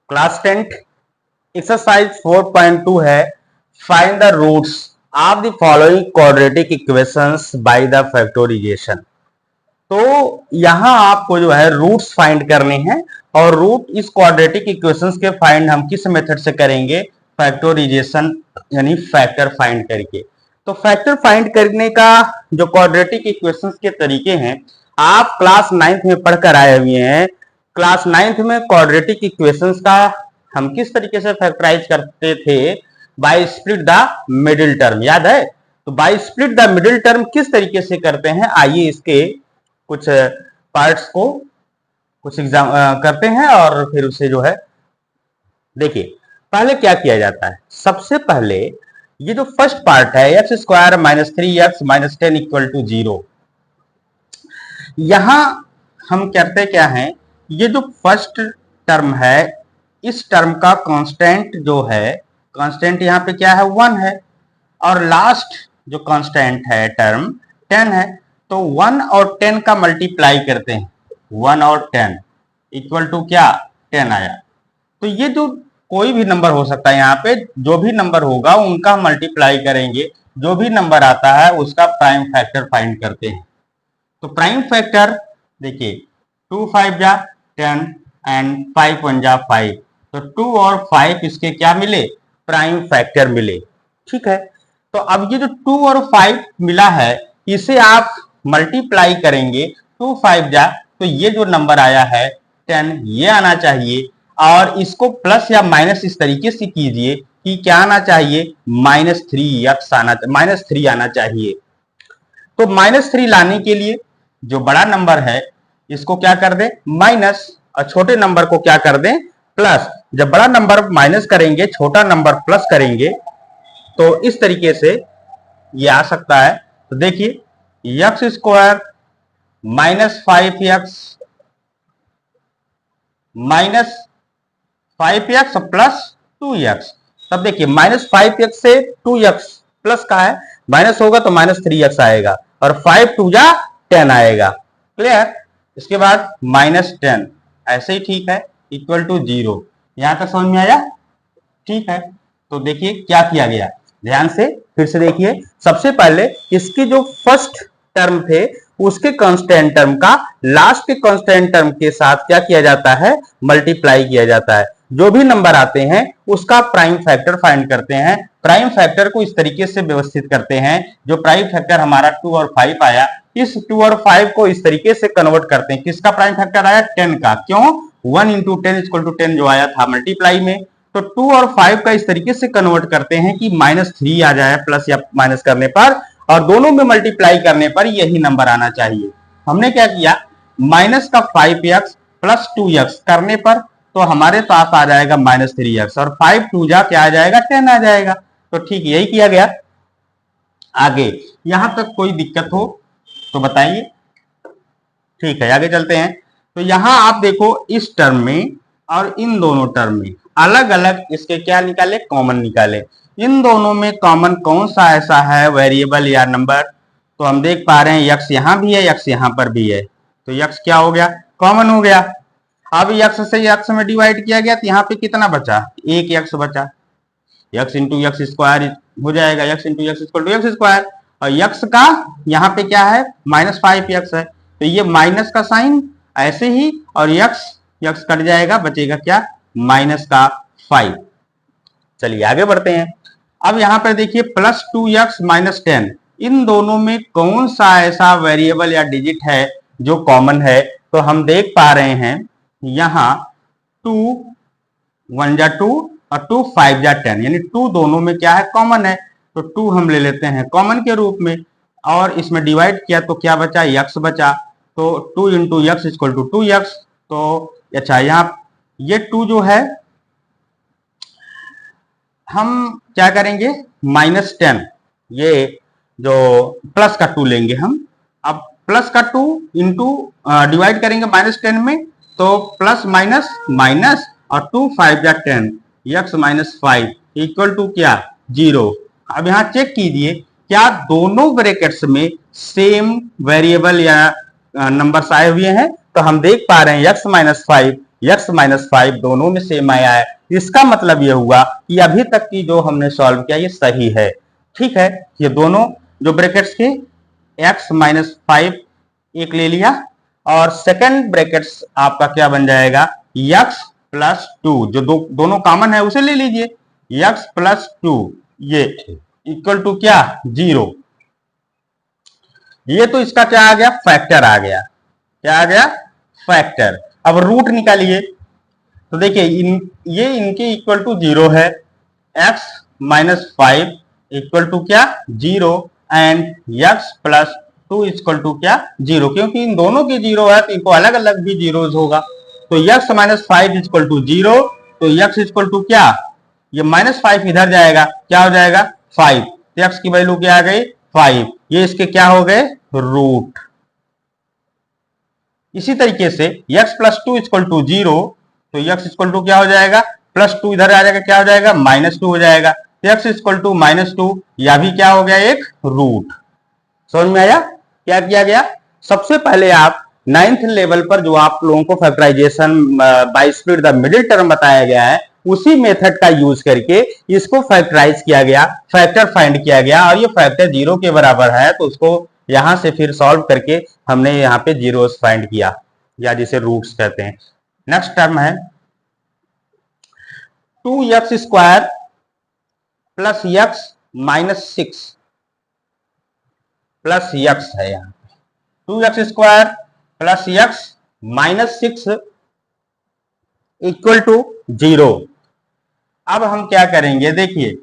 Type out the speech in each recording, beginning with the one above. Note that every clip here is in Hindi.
क्लास 10 एक्सरसाइज 4.2 है, find the roots of the following quadratic equations by the factorisation. तो यहां आपको जो है रूट्स फाइंड करने हैं और रूट इस क्वाड्रेटिक इक्वेशंस के फाइंड हम किस मेथड से करेंगे, फैक्टराइजेशन यानी फैक्टर फाइंड करके। तो फैक्टर फाइंड करने का जो क्वाड्रेटिक इक्वेशंस के तरीके हैं आप क्लास 9th में पढ़कर आए हुए हैं। क्लास 9th में क्वाड्रेटिक इक्वेशंस का हम किस तरीके से फैक्टराइज करते थे, by split the middle term, याद है? तो by split the middle term किस तरीके से करते हैं, आइए इसके कुछ पार्ट्स को कुछ एग्जाम करते हैं और फिर उसे जो है देखिए। पहले क्या किया जाता है, सबसे पहले ये जो फर्स्ट पार्ट है x square minus 3x minus 10 equal to 0, यहां हम करते क्या है, ये जो फर्स्ट टर्म है इस टर्म का कांस्टेंट जो है, कांस्टेंट यहाँ पे क्या है 1 है, और लास्ट जो कांस्टेंट है टर्म 10 है। तो 1 और 10 का मल्टीप्लाई करते हैं, 1 और 10 इक्वल टू क्या 10 आया। तो ये जो कोई भी नंबर हो सकता है, यहाँ पे जो भी नंबर होगा उनका मल्टीप्लाई करेंगे, जो भी नंबर आता है उसका प्राइम फैक्टर फाइंड करते हैं। तो प्राइम फैक्टर देखिए 2 5 जा 10 एंड 5 1 जा 5, तो 2 और 5 इसके क्या मिले, प्राइम फैक्टर मिले। ठीक है, तो अब ये जो 2 और 5 मिला है इसे आप मल्टीप्लाई करेंगे, 2 5 जा, तो ये जो नंबर आया है 10 ये आना चाहिए, और इसको प्लस या माइनस इस तरीके से कीजिए कि क्या आना चाहिए, -3 आना चाहिए। तो -3 लाने के लिए जो बड़ा नंबर है इसको क्या कर दें माइनस, और छोटे नंबर को क्या कर दें प्लस। जब बड़ा नंबर माइनस करेंगे छोटा नंबर प्लस करेंगे तो इस तरीके से ये आ सकता है। तो देखिए x square minus 5x minus 5x plus 2x, तब देखिए -5x से 2x प्लस का है, माइनस होगा तो -3x आएगा, और 5 2 जा 10 आएगा। क्लियर? इसके बाद -10 ऐसे ही ठीक है इक्वल टू 0। यहां तक समझ में आया? ठीक है, तो देखिए क्या किया गया, ध्यान से फिर से देखिए। सबसे पहले इसकी जो फर्स्ट टर्म थे उसके कांस्टेंट टर्म का लास्ट के कांस्टेंट टर्म के साथ क्या किया जाता है, मल्टीप्लाई किया जाता है। जो भी नंबर आते हैं उसका प्राइम फैक्टर फाइंड करते हैं। प्राइम फैक्टर को इस तरीके से व्यवस्थित करते हैं, जो प्राइम फैक्टर हमारा 2 और 5 आया, इस 2 और 5 को इस तरीके से कन्वर्ट करते हैं। किसका प्राइम फैक्टर आया, 10 का। क्यों, 1 इंटू 10 इक्वल टू 10 जो आया था मल्टीप्लाई में। तो 2 और 5 का इस तरीके से कन्वर्ट करते हैं कि -3 आ जाए प्लस या माइनस करने पर, और दोनों में मल्टीप्लाई करने पर यही नंबर आना चाहिए। हमने क्या किया, माइनस का 5x प्लस 2x करने पर तो हमारे पास आ जाएगा -3x, और 5 2 जा क्या आ जाएगा 10 आ जाएगा। तो ठीक यही किया गया। आगे यहां तक कोई दिक्कत हो तो बताइए। ठीक है, आगे चलते हैं। तो यहां आप देखो इस टर्म में और इन दोनों टर्म में अलग अलग इसके क्या निकाले, कॉमन निकाले। इन दोनों में कॉमन कौन सा ऐसा है वेरिएबल या नंबर, तो हम देख पा रहे हैं x यहां भी है, x यहां पर भी है, तो x क्या हो गया, कॉमन हो गया। अब x से x में डिवाइड किया गया तो यहाँ पे कितना बचा, एक x बचा, x इंटू एक्स स्क्वायर हो जाएगा, x into x equal to x square, और x का यहाँ पे क्या है -5x है, तो ये माइनस का साइन ऐसे ही, और x कट जाएगा, बचेगा क्या -5। चलिए आगे बढ़ते हैं। अब यहाँ पर देखिए +2x -10, इन दोनों में कौन सा ऐसा वेरिएबल या डिजिट है जो कॉमन है, तो हम देख पा रहे हैं यहाँ 2 1 जा 2 और 2 5 जा 10, यानी 2 दोनों में क्या है कॉमन है, तो 2 हम ले लेते हैं कॉमन के रूप में, और इसमें डिवाइड किया तो क्या बचा, x बचा, तो 2 into x equal to 2x। तो अच्छा यहाँ ये 2 जो है हम क्या करेंगे -10, ये जो प्लस का 2 लेंगे हम, अब प्लस का 2 इंटू डिवाइड करेंगे -10 में, तो प्लस माइनस माइनस, और 2 5 जा 10, x -5 इक्वल टू क्या 0। अब यहाँ चेक कीजिए क्या दोनों ब्रैकेट्स में सेम वेरिएबल या नंबर्स आए हुए हैं, तो हम देख पा रहे हैं x -5 x माइनस 5 दोनों में सेम आया है। इसका मतलब ये हुआ कि अभी तक की जो हमने सॉल्व किया ये सही है। ठीक है, ये दोनों जो ब्रैकेट्स के x माइनस 5 एक ले लिया और सेकंड ब्रैकेट्स आपका क्या बन जाएगा x प्लस 2, जो दोनों कॉमन है उसे ले लीजिए, x प्लस 2 ये इक्वल टू क्या 0। ये तो इसका क्या आ गया फैक्टर आ गया, क्या आ गया फैक्टर। अब रूट निकालिए तो देखिए ये इनके इक्वल टू 0 है, x माइनस 5 इक्वल टू क्या 0 and x plus 2 equal to क्या 0, क्योंकि इन दोनों की 0 है तो इनको अलग अलग भी 0 होगा। तो x माइनस 5 इक्वल टू 0, तो x इक्वल टू क्या, ये माइनस 5 इधर जाएगा, क्या हो जाएगा 5, तो x की वैल्यू क्या आ गई 5, ये इसके क्या हो गए रूट। इसी तरीके से x प्लस 2 इक्वल टू 0, तो x इक्वल टू क्या हो जाएगा प्लस 2 इधर आ जाएगा, क्या हो जाएगा माइनस 2 हो जाएगा, तो x इक्वल टू माइनस 2, यह भी क्या हो गया एक रूट। समझ में आया क्या किया गया। सबसे पहले आप 9th लेवल पर जो आप लोगों को factorisation by split the middle term बताया गया है, उसी मेथड का यूज करके इसको फैक्टराइज किया गया, फैक्टर फाइंड किया गया, और ये फैक्टर 0 के बराबर है तो उसको यहां से फिर सॉल्व करके हमने यहाँ पे जीरोस फाइंड किया, या जिसे रूट्स कहते हैं। नेक्स्ट टर्म है 2x square plus x minus 6 plus x है, यहाँ 2x square plus x minus 6 equal to 0। अब हम क्या करेंगे, देखिए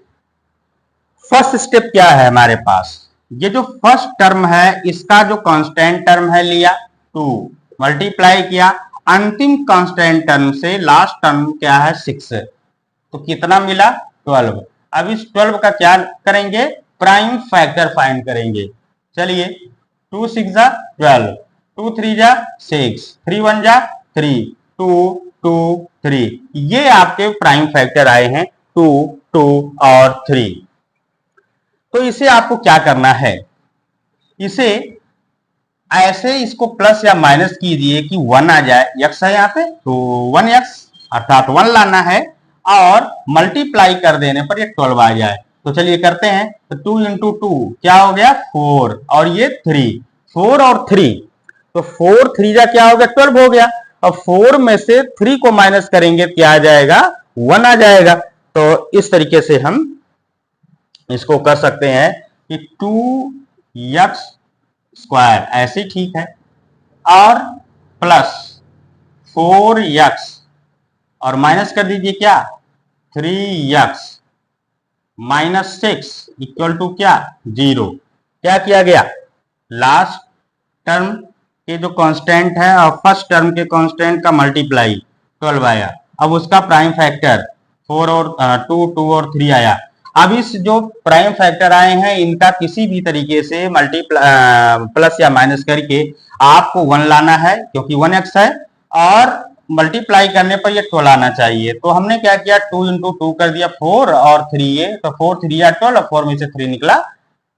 फर्स्ट स्टेप क्या है हमारे पास, ये जो फर्स्ट टर्म है इसका जो कांस्टेंट टर्म है लिया 2, मल्टीप्लाई किया अंतिम कांस्टेंट टर्म से लास्ट टर्म क्या है 6, तो कितना मिला 12। अब इस 12 का क्या करेंगे प्राइम फैक्टर फाइंड करेंगे। चलिए 2 6 जा 12, 2 3 जा 6, 3 1 जा 3, 2 2 3, ये आपके प्राइम फैक्टर आए हैं 2 2 और 3। तो इसे आपको क्या करना है, इसे ऐसे इसको प्लस या माइनस कीजिए कि 1 आ जाए, x है यहाँ पे तो 1x अर्थात 1 लाना है, और मल्टीप्लाई कर देने पर ये 12 आ जाए। तो चलिए करते हैं, तो 2 इंटू 2 क्या हो गया 4, और ये 3, 4 और 3, तो 4 3 जा क्या हो गया 12 हो गया। अब 4 में से 3 को माइनस करेंगे क्या आ जाएगा 1 आ जाएगा। तो इस तरीके से हम इसको कर सकते हैं कि 2x स्क्वायर ऐसे ठीक है, और प्लस 4x और माइनस कर दीजिए क्या 3x माइनस 6 इक्वल टू क्या 0। क्या किया गया, लास्ट टर्म के जो कांस्टेंट है और फर्स्ट टर्म के कांस्टेंट का मल्टीप्लाई 12 आया, अब उसका प्राइम फैक्टर 4 और 2 2 और 3 आया। अब इस जो प्राइम फैक्टर आए हैं इनका किसी भी तरीके से प्लस या माइनस करके आपको 1 लाना है, क्योंकि 1x है, और मल्टीप्लाई करने पर ये 12 आना चाहिए। तो हमने क्या किया 2 इंटू 2 कर दिया 4 और 3 ये, तो 4 3 या 12, 4 में से 3 निकला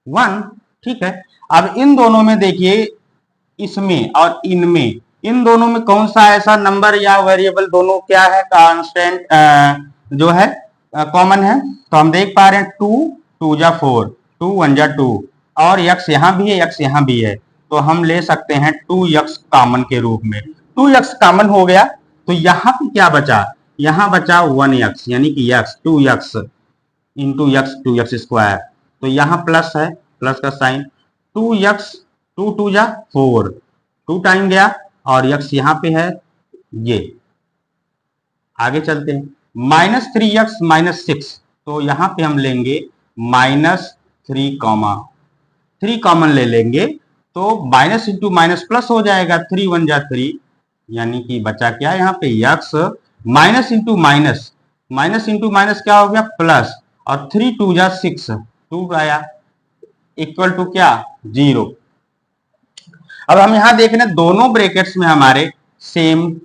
1। ठीक है, अब इन दोनों में देखिए, इसमें और इनमें, इन दोनों में कौन सा ऐसा नंबर या वेरिएबल दोनों क्या है कांस्टेंट जो है कॉमन है, तो हम देख पा रहे हैं 2 2 जा 4, 2 1 जा 2, और x यहाँ भी है x यहाँ भी है, तो हम ले सकते हैं 2x कॉमन के रूप में। 2x कॉमन हो गया तो यहाँ पे क्या बचा, यहाँ बचा 1x, यानी कि x 2x into x 2x square, तो यहाँ प्लस है, प्लस का साइन, 2x 2 2 जा 4, 2 टाइम गया, और x यहाँ पे है ये। आगे चलते हैं, माइनस 3x माइनस 6, तो यहां पे हम लेंगे माइनस 3 कॉमन ले लेंगे, तो माइनस इंटू माइनस प्लस हो जाएगा, 3 1 जा 3, यानी कि बचा क्या यहाँ पे x, minus into minus, minus into minus क्या हो गया प्लस, और 3 2 जा 6, 2 आया इक्वल टू क्या 0। अब हम यहां देख रहे हैं दोनों ब्रैकेट्स में हमारे सेम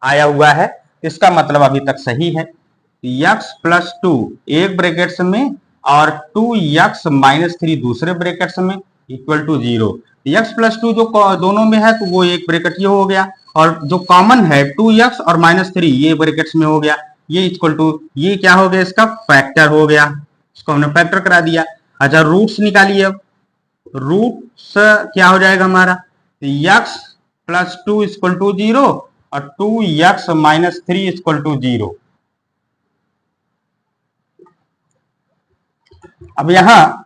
आया हुआ है, इसका मतलब अभी तक सही है। x प्लस 2 एक ब्रैकेट्स में और 2x माइनस 3 दूसरे ब्रैकेट्स में, equal to 0। x plus two जो दोनों में है तो वो एक ब्रैकेट ये हो गया, और जो कॉमन है 2x और -3 ये ब्रैकेट्स में हो गया, ये इक्वल टू, ये क्या हो गया, इसका फैक्टर हो गया, इसको हमने फैक्टर करा दिया। अच्छा, रूट्स निकालिए। अब रूट्स क्या हो जाएगा हमारा, x plus two equal to 0 और 2x माइनस 3 इक्वल टू 0। अब यहाँ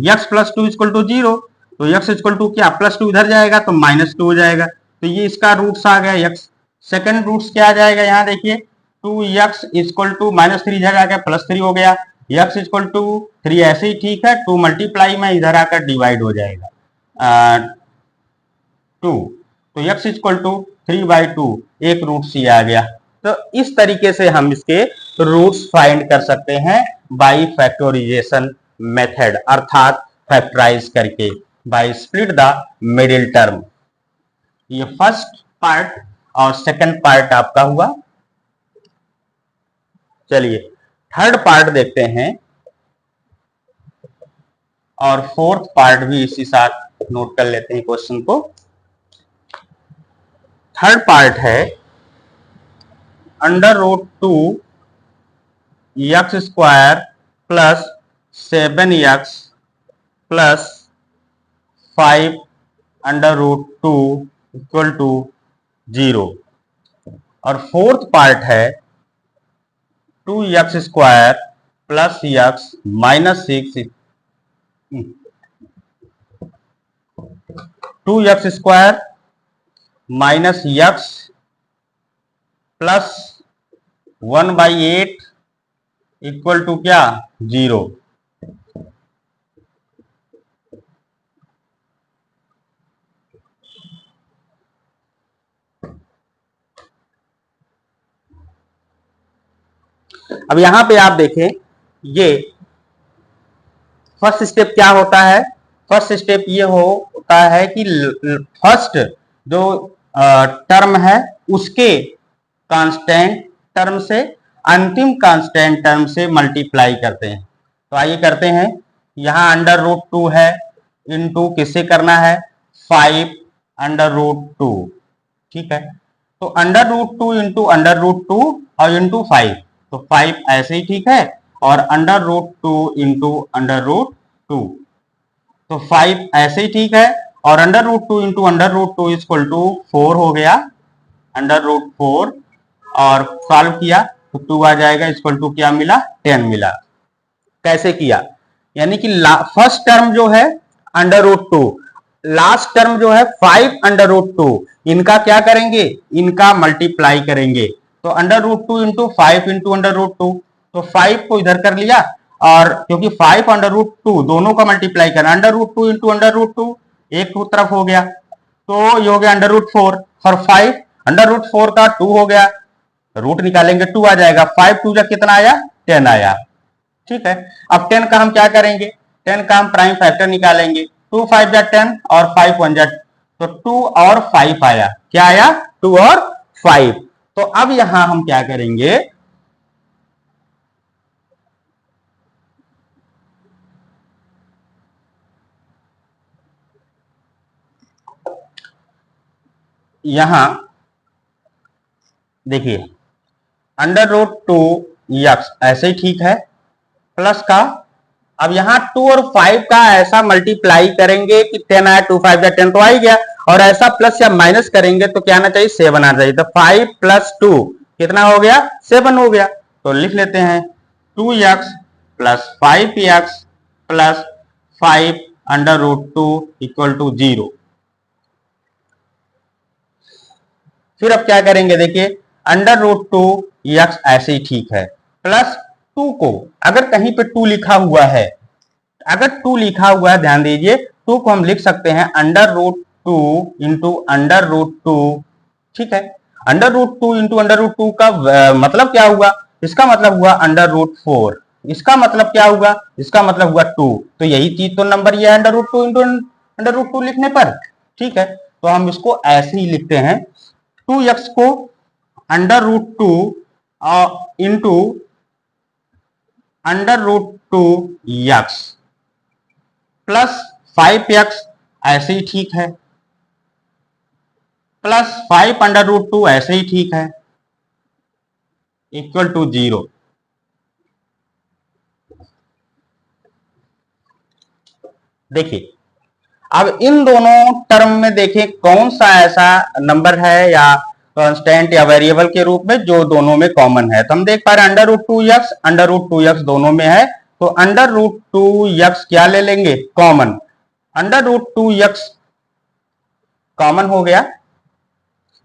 x plus two equal to 0, तो x इक्वल टू क्या, प्लस टू इधर जाएगा तो -2 हो जाएगा, तो ये इसका रूट्स आ गया x। सेकंड रूट्स क्या आ जाएगा, यहाँ देखिए 2x इक्वल टू -3 इधर आ गया, +3 हो गया, x इक्वल टू 3 ऐसे ही ठीक है, 2 मल्टीप्लाई में इधर आकर डिवाइड हो जाएगा 2, तो x इक्वल टू 3/2, एक रूट सी आ गया। तो इस तरीके से हम इसके रूट्स फाइंड कर सकते हैं बाई फैक्टोराइजेशन मेथड, अर्थात फैक्टराइज करके, by split the middle term. ये फर्स्ट पार्ट और सेकंड पार्ट आपका हुआ। चलिए थर्ड पार्ट देखते हैं, और फोर्थ पार्ट भी इसी साथ नोट कर लेते हैं क्वेश्चन को। थर्ड पार्ट है √2 x square plus 7x plus 5 √2 equal to 0। और फोर्थ पार्ट है 2x square plus x minus 6, 2x square minus x plus 1/8 equal to क्या, 0। अब यहां पे आप देखें, ये फर्स्ट स्टेप क्या होता है, फर्स्ट स्टेप ये होता है कि फर्स्ट जो टर्म है उसके कांस्टेंट टर्म से अंतिम कांस्टेंट टर्म से मल्टीप्लाई करते हैं। तो आइए करते हैं, यहां √2 है, इनटू किससे करना है, 5 √2, ठीक है। तो √2 इंटू √2 और इंटू 5, तो 5 ऐसे ही ठीक है, और √2 इंटू √2, तो 5 ऐसे ही ठीक है, और √2 इंटू √2 इक्वल टू 4 हो गया, √4, और सॉल्व किया तो 2 आ जाएगा, इक्वल टू क्या मिला, 10 मिला। कैसे किया, यानी कि फर्स्ट टर्म जो है √2, लास्ट टर्म जो है 5 √2, इनका क्या करेंगे, इनका मल्टीप्लाई करेंगे। तो √2 इंटू 5 इंटू √2, तो 5 को इधर कर लिया, और क्योंकि 5 √2 दोनों का मल्टीप्लाई करना, √2 इंटू √2 एक तरफ हो गया, तो ये हो गया √4, और 5 √4 का 2 हो गया, रूट निकालेंगे 2 आ जाएगा, 5 2 जा कितना आया, 10 आया, ठीक है। अब 10 का हम क्या करेंगे, 10 का हम प्राइम फैक्टर निकालेंगे, 2 5 जा 10 और 5 1 जा, तो 2 और 5 आया, क्या आया, 2 और 5। तो अब यहां हम क्या करेंगे, यहां देखिए √2x ऐसे ही ठीक है, प्लस का, अब यहां 2 और 5 का ऐसा मल्टीप्लाई करेंगे कि 10 आया, 2 5 10 तो आ ही गया, और ऐसा प्लस या माइनस करेंगे तो क्या आना चाहिए, 7 आना चाहिए, तो 5 + 2 कितना हो गया, 7 हो गया। तो लिख लेते हैं 2x plus 5x plus 5 √2 equal to 0। फिर अब क्या करेंगे, देखिए √2x ऐसे ही ठीक है, प्लस 2 को अगर कहीं पे 2 लिखा हुआ है, अगर 2 लिखा हुआ है ध्यान दीजिए, 2 को हम लिख सकते हैं √2 इंटू √2, ठीक है। √2 इंटू √2 का मतलब क्या हुआ, इसका मतलब हुआ √4, इसका मतलब क्या हुआ, इसका मतलब हुआ 2, तो यही चीज तो नंबर ये है √2 इंटू √2 लिखने पर, ठीक है। तो हम इसको ऐसे ही लिखते हैं, 2x को √2 इंटू √2x प्लस 5x ऐसे ही ठीक है, प्लस 5√2 ऐसे ही ठीक है, इक्वल टू 0। देखिए अब इन दोनों टर्म में देखें कौन सा ऐसा नंबर है या कांस्टेंट या वेरिएबल के रूप में जो दोनों में कॉमन है। तो हम देख पा रहे हैं √2x दोनों में है, तो √2x क्या ले लेंगे, कॉमन। √2x कॉमन हो गया।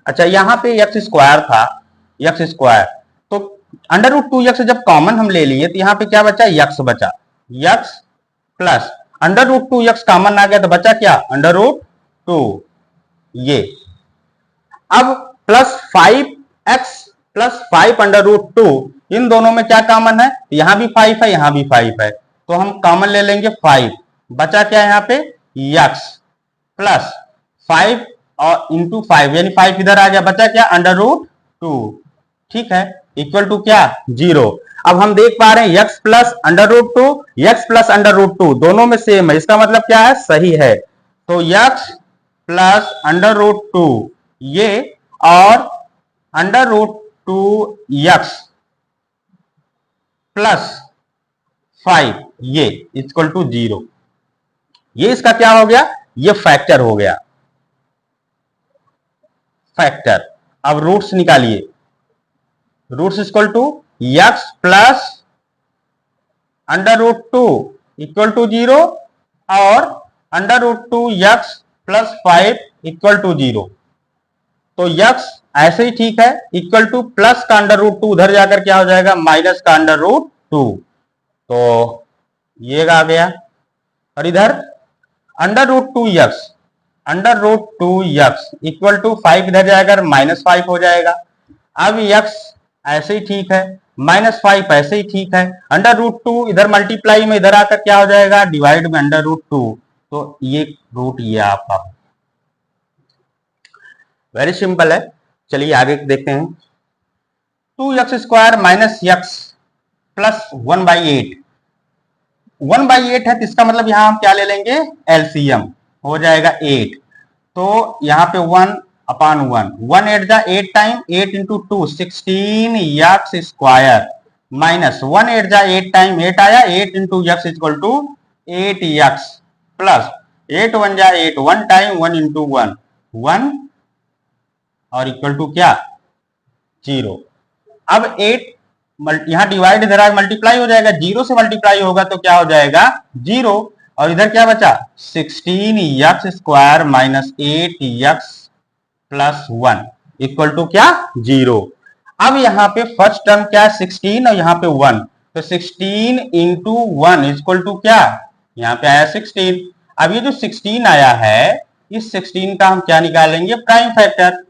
अच्छा यहां पे x स्क्वायर था, x स्क्वायर, तो √2x जब कॉमन हम ले लिए तो यहां पे क्या बचा, x बचा, x प्लस √2x कॉमन आ गया तो बचा क्या, √2 ये। अब प्लस 5x प्लस 5√2 इन दोनों में क्या कॉमन है, यहां भी 5 है यहां भी 5 है, तो हम कॉमन ले लेंगे 5। बचा क्या यहां पे, x प्लस 5 और इंटू 5 यानी 5 इधर आ गया, बचा क्या, √2, ठीक है, इक्वल टू क्या, 0। अब हम देख पा रहे हैं x प्लस √2 x प्लस √2 दोनों में सेम है, इसका मतलब क्या है, सही है। तो x प्लस √2 ये और √2x प्लस 5 ये इक्वल टू 0। ये इसका क्या हो गया, ये फैक्टर हो गया, फैक्टर। अब रूट्स निकालिए, roots equal to x plus √2 equal to 0 और √2x प्लस 5 इक्वल टू 0। तो x ऐसे ही ठीक है, इक्वल टू प्लस का √2 उधर जाकर क्या हो जाएगा, माइनस का √2, तो ये आ गया। और इधर √2x इक्वल टू 5 इधर जाएगा, -5 हो जाएगा। अब x ऐसे ही ठीक है, -5 ऐसे ही ठीक है, √2 इधर मल्टीप्लाई में इधर आकर क्या हो जाएगा, डिवाइड में √2, तो ये रूट ये आपका, वेरी सिंपल है। चलिए आगे देखते हैं। 2x² माइनस x प्लस 1/8 1/8 है, तो इसका मतलब यहां हम क्या ले लेंगे, एलसीएम हो जाएगा 8। तो यहां पे 1/1 1 8 जा 8 टाइम 8 इंटू 2 16x² माइनस 1 8 जा 8 टाइम 8 आया 8 into x equal to 8x plus 8 1 जा 8 1 टाइम 1 इंटू 1 1 और इक्वल टू क्या, 0। अब 8 यहां डिवाइड इधर मल्टीप्लाई हो जाएगा, 0 से मल्टीप्लाई होगा तो क्या हो जाएगा, 0। और इधर क्या बचा, 16x² minus 8x plus 1 equal to क्या, 0। अब यहां पे फर्स्ट टर्म क्या है, 16 और यहां पे 1, तो 16 इंटू 1 इक्वल टू क्या, यहां पे आया 16। अब ये जो 16 आया है, इस 16 का हम क्या निकालेंगे, प्राइम फैक्टर।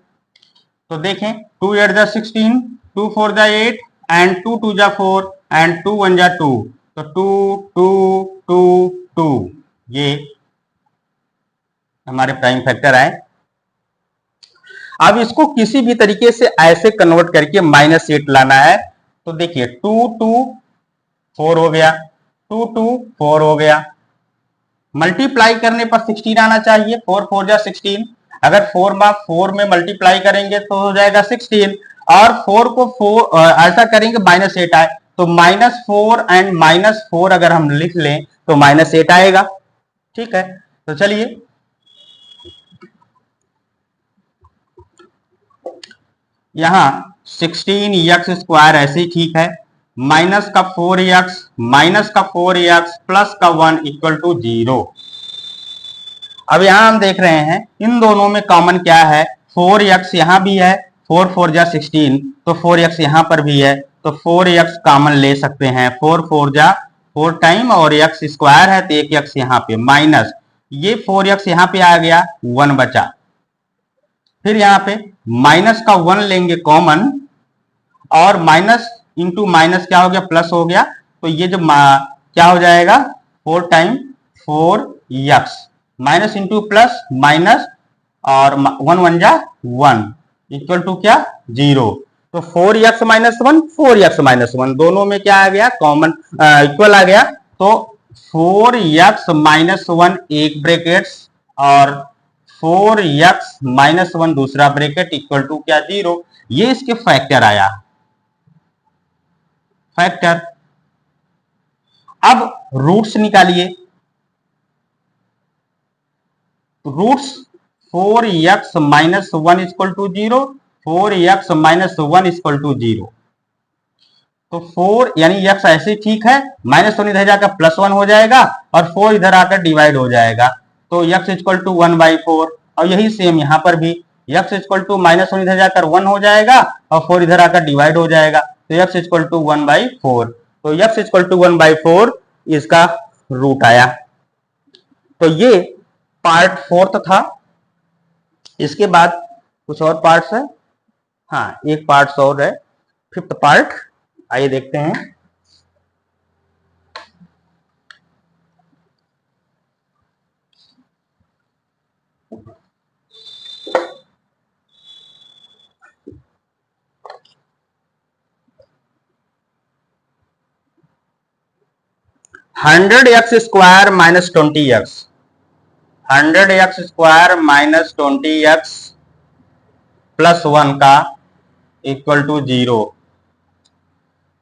तो देखें 2 8 जा 16 2 4 जा 8 एंड 2 2 जा 4 एंड 2 1 जा 2, तो 2 2 2 2 ये हमारे प्राइम फैक्टर आए। अब इसको किसी भी तरीके से ऐसे कन्वर्ट करके -8 लाना है, तो देखिए 2 2 4 हो गया, 2 2 4 हो गया, मल्टीप्लाई करने पर 16 आना चाहिए, 4 4 जा 16, अगर 4 में मल्टीप्लाई करेंगे तो हो जाएगा 16, और 4 को 4 ऐसा करेंगे -8 आए, तो -4 एंड -4 अगर हम लिख लें तो -8 आएगा, ठीक है। तो चलिए यहां 16x² ऐसे ही ठीक है, माइनस का 4x प्लस का 1 इक्वल टू 0। अब यहां हम देख रहे हैं इन दोनों में कॉमन क्या है, 4x यहां भी है, 4 4 जा 16, तो 4x यहां पर भी है, तो 4x कॉमन ले सकते हैं, 4 4 जा 4 टाइम और x स्क्वायर है तो एक x यहां पे माइनस, ये 4x यहां पे आ गया, 1 बचा, फिर यहां पे माइनस का 1 लेंगे कॉमन, और माइनस इंटू माइनस क्या हो गया, प्लस हो गया, तो ये जो क्या हो जाएगा, 4 time 4x minus into plus minus और 1 1 जा 1 इक्वल टू क्या, 0। तो 4x माइनस 1 4x माइनस 1 दोनों में क्या आ गया, कॉमन इक्वल आ गया, तो 4x-1 एक ब्रैकेट्स और 4x-1 दूसरा ब्रैकेट इक्वल टू क्या 0। ये इसके फैक्टर आया, फैक्टर। अब रूट्स निकालिए, roots 4x-1 equal to 0, 4x-1 equal to 0। तो 4 यानी x ऐसे ठीक है, -1 इधर जाकर +1 हो जाएगा और 4 इधर आकर डिवाइड हो जाएगा, तो x इक्वल टू 1/4। और यही सेम यहाँ पर भी x इक्वल टू -1 इधर जाकर 1 हो जाएगा और 4 इधर आकर डिवाइड हो जाएगा, तो x इक्वल टू 1/4। तो x इक्वल टू 1/4 इसका रूट आया। तो ये पार्ट 4 था। इसके बाद कुछ और पार्ट्स है, हाँ एक पार्ट और है, 5th पार्ट, आइए देखते हैं। $100x² - 20x, 100x² - 20x +1 का इक्वल टू 0।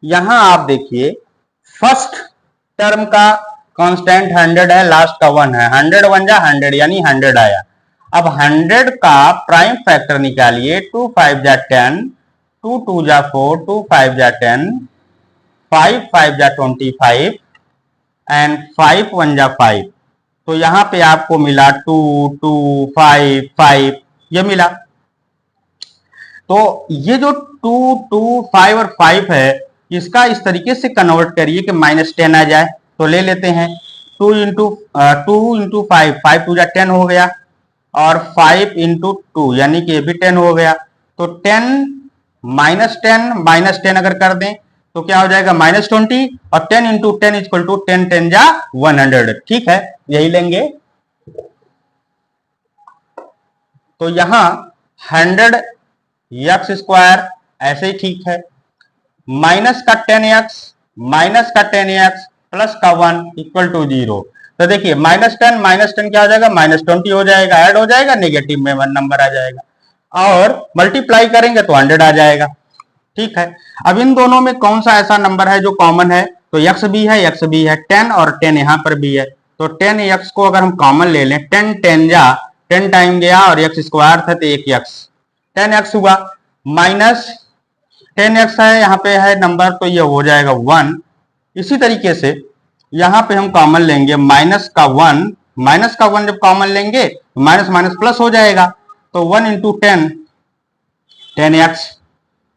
यहां आप देखिए फर्स्ट टर्म का कांस्टेंट 100 है, लास्ट का 1 है, 100 1 जा 100 यानी 100 आया। अब 100 का प्राइम फैक्टर निकालिए, 2 5 जा 10, 2 2 जा 4, 2 5 जा 10, 5 5 जा 25 एंड 5 1 जा 5। तो यहां पे आपको मिला 2 2 5 5, ये मिला। तो ये जो 2 2 5 और 5 है, इसका इस तरीके से कन्वर्ट करिए कि -10 आ जाए। तो ले लेते हैं 2 इंटू 5, 5 2 जा 10 हो गया, और 5 इंटू 2 यानी कि ये भी 10 हो गया। तो 10 -10 अगर कर दें तो क्या हो जाएगा -20, और 10 इंटू 10 इक्वल टू 10 10 जा 100। ठीक है, यही लेंगे। तो यहां 100x² ऐसे ही ठीक है, माइनस का 10x प्लस का 1 इक्वल टू 0। तो देखिए -10 क्या हो जाएगा, -20 हो जाएगा, ऐड हो जाएगा, नेगेटिव में 1 नंबर आ जाएगा, और मल्टीप्लाई करेंगे तो 100 आ जाएगा। ठीक है, अब इन दोनों में कौन सा ऐसा नंबर है जो कॉमन है, तो x भी है 10 और 10 यहां पर भी है। तो 10x को अगर हम कॉमन ले लें, 10 10 जा 10 टाइम गया और x² था तो 1x, 10x हुआ, माइनस 10x है यहाँ पे है नंबर, तो ये हो जाएगा 1। इसी तरीके से यहाँ पे हम कॉमन लेंगे माइनस का 1 जब कॉमन लेंगे तो माइनस माइनस प्लस हो जाएगा, तो 1 इंटू 10 10x,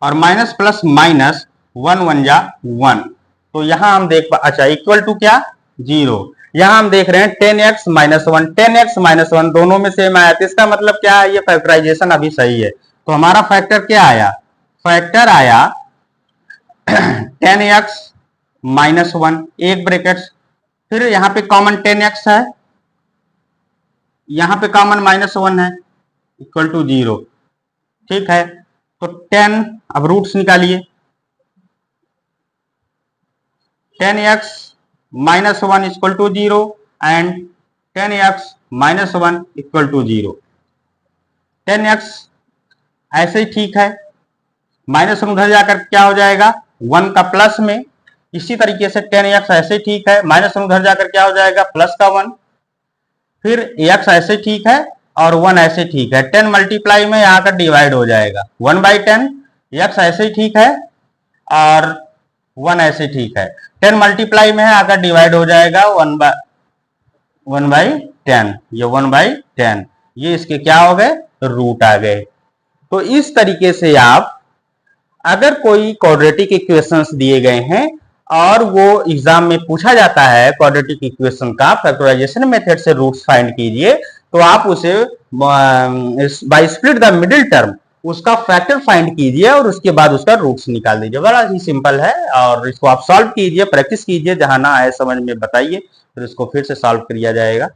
और माइनस प्लस माइनस 1 1 जा 1। तो यहां हम देख अच्छा इक्वल टू क्या 0। यहां हम देख रहे हैं 10x - 1 दोनों में सेम आया, तो इसका मतलब क्या है, ये फैक्टराइजेशन अभी सही है। तो हमारा फैक्टर क्या आया, फैक्टर आया 10x - 1 एक ब्रैकेट्स, फिर यहां पे कॉमन 10x है, यहां पे कॉमन -1 है, इक्वल टू 0। ठीक है, तो 10, अब रूट्स निकालिए, 10x - 1 equal to 0 and 10x - 1 equal to 0। 10x ऐसे ही ठीक है, -1 उधर जाकर क्या हो जाएगा 1 का प्लस में। इसी तरीके से 10x ऐसे ठीक है, -1 उधर जाकर क्या हो जाएगा प्लस का 1, फिर x ऐसे ठीक है और 1 ऐसे ठीक है, 10 मल्टीप्लाई में यहाँ का डिवाइड हो जाएगा 1/10, x ऐसे ही ठीक है और 1 ऐसे ठीक है, 10 मल्टीप्लाई में है आकर डिवाइड हो जाएगा 1/10, ये 1/10, ये इसके क्या हो गए रूट आ गए। तो इस तरीके से आप अगर कोई क्वाड्रेटिक इक्वेशंस दिए गए हैं और वो एग्जाम में पूछा जाता है क्वाड्रेटिक इक्वेशन का फैक्टराइजेशन मेथड से रूट्स फाइंड कीजिए, तो आप उसे by split the middle term उसका फैक्टर फाइंड कीजिए और उसके बाद उसका रूट्स निकाल दीजिए। बड़ा ही सिंपल है, और इसको आप सॉल्व कीजिए, प्रैक्टिस कीजिए, जहां ना आए समझ में बताइए, फिर इसको फिर से सॉल्व किया जाएगा।